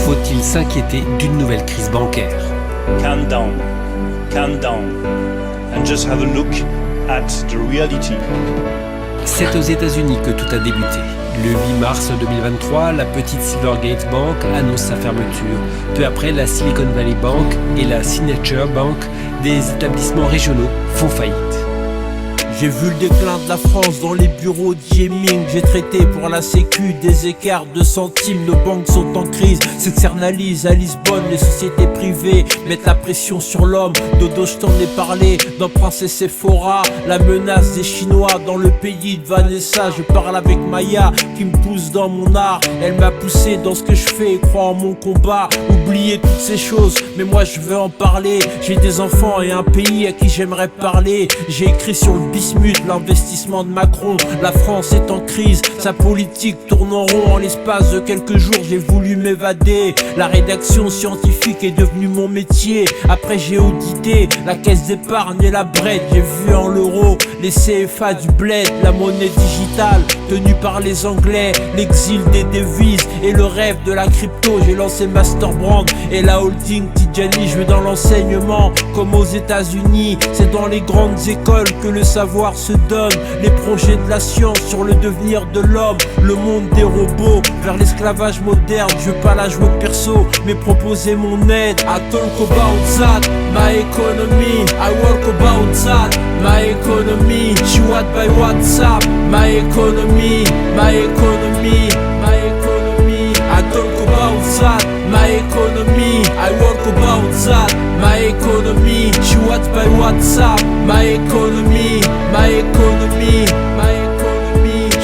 faut-il s'inquiéter d'une nouvelle crise bancaire? Calm down, and just have a look at the reality. C'est aux États-Unis que tout a débuté. Le 8 mars 2023, la petite Silvergate Bank annonce sa fermeture. Peu après, la Silicon Valley Bank et la Signature Bank, des établissements régionaux, font faillite. J'ai vu le déclin de la France dans les bureaux de Yeming. J'ai traité pour la sécu des écarts de centimes. Nos banques sont en crise, s'externalisent à Lisbonne. Les sociétés privées mettent la pression sur l'homme. Dodo, je t'en ai parlé dans Princesse Sephora. La menace des Chinois dans le pays de Vanessa. Je parle avec Maya qui me pousse dans mon art. Elle m'a poussé dans ce que je fais et croit en mon combat. Oubliez toutes ces choses, mais moi je veux en parler. J'ai des enfants et un pays à qui j'aimerais parler. J'ai écrit sur le bismuth l'investissement de Macron. La France est en crise, sa politique tourne en rond. En l'espace de quelques jours, j'ai voulu m'évader. La rédaction scientifique est devenue mon métier. Après j'ai audité la caisse d'épargne et la brette. J'ai vu en l'euro les CFA du bled, la monnaie digitale tenue par les Anglais, l'exil des devises et le rêve de la crypto. J'ai lancé Masterbrand et la holding Tidjani. Je vais dans l'enseignement comme aux États-Unis. C'est dans les grandes écoles que le savoir se donne. Les projets de la science sur le devenir de l'homme, le monde des robots vers l'esclavage moderne. Je veux pas la jouer perso, mais proposer mon aide. I talk about that, my economy. I work about that, my economy. She what by WhatsApp, my economy, my economy, my economy. I talk about that, my economy. I work about that, my economy. She what by WhatsApp, my economy, my economy, my economy.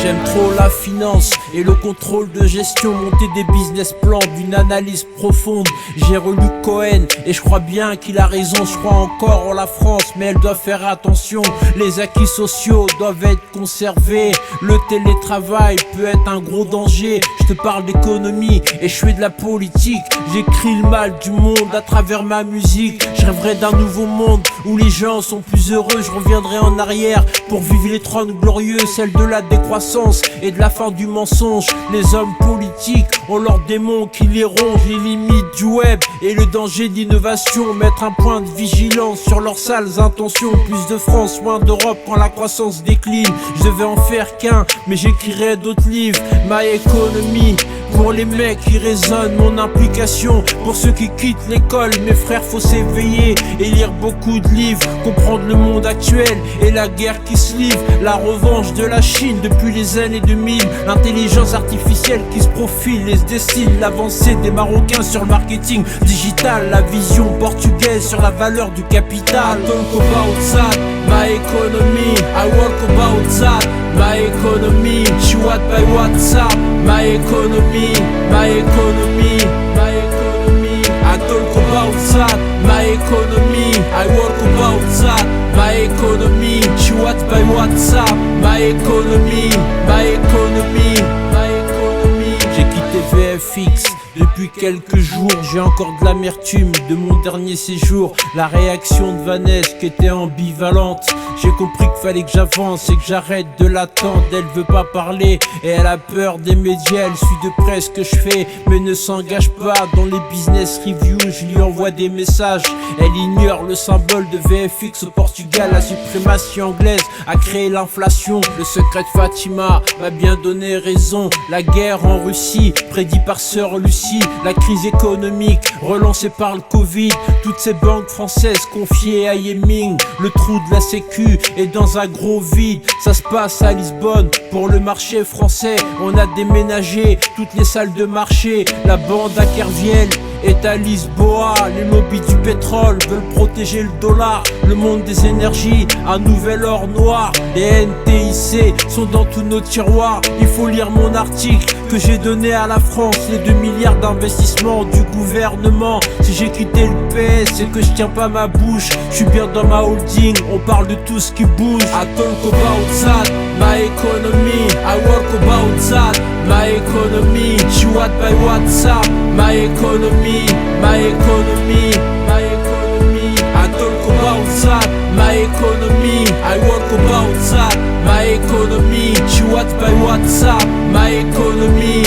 J'aime trop la finance et le contrôle de gestion. Monter des business plans d'une analyse profonde. J'ai relu Cohen et je crois bien qu'il a raison. Je crois encore en la France, mais elle doit faire attention. Les acquis sociaux doivent être conservés. Le télétravail peut être un gros danger. Je te parle d'économie et je fais de la politique. J'écris le mal du monde à travers ma musique. Je rêverais d'un nouveau monde où les gens sont plus heureux. Je reviendrai en arrière pour vivre les trônes glorieux, celle de la décroissance et de la fin du mensonge. Les hommes politiques ont leurs démons qui les rongent. Les limites du web et le danger d'innovation. Mettre un point de vigilance sur leurs sales intentions. Plus de France, moins d'Europe quand la croissance décline. Je devais en faire qu'un, mais j'écrirai d'autres livres. My economy, pour les mecs qui résonnent mon implication. Pour ceux qui quittent l'école, mes frères, faut s'éveiller et lire beaucoup de livres. Comprendre le monde actuel et la guerre qui se livre. La revanche de la Chine depuis les années 2000. L'intelligence artificielle qui se profile et se dessine. L'avancée des Marocains sur le marketing digital. La vision portugaise sur la valeur du capital. I talk about that, my economy. I work about that, my economy. She what by WhatsApp, my economy, my economy, my economy. I talk about that, my economy. I work about that, my economy. She what by WhatsApp, my economy, my economy, my economy. J'ai quitté VFX depuis quelques jours, j'ai encore de l'amertume de mon dernier séjour. La réaction de Vanessa qui était ambivalente. J'ai compris qu'il fallait que j'avance et que j'arrête de l'attendre. Elle veut pas parler et elle a peur des médias. Elle suit de près ce que je fais mais ne s'engage pas dans les business reviews. Je lui envoie des messages, elle ignore le symbole de VFX au Portugal. La suprématie anglaise a créé l'inflation. Le secret de Fatima m'a bien donné raison. La guerre en Russie, prédit par Sœur Lucie. La crise économique relancée par le Covid. Toutes ces banques françaises confiées à Yeming. Le trou de la sécu est dans un gros vide. Ça se passe à Lisbonne pour le marché français. On a déménagé toutes les salles de marché. La bande à Kerviel est à Lisboa. Les lobbies du pétrole veulent protéger le dollar. Le monde des énergies, un nouvel or noir. Les NTIC sont dans tous nos tiroirs. Il faut lire mon article que j'ai donné à la France. Les 2 milliards d'investissements du gouvernement. Si j'ai quitté le PS, c'est que je tiens pas ma bouche. Je suis bien dans ma holding, on parle de tout ce qui bouge. I talk about that, my economy. I work about that, my economy. She what by WhatsApp, my economy, my economy, my economy. I talk about that, my economy. I work about that, my economy. She what by WhatsApp, my economy.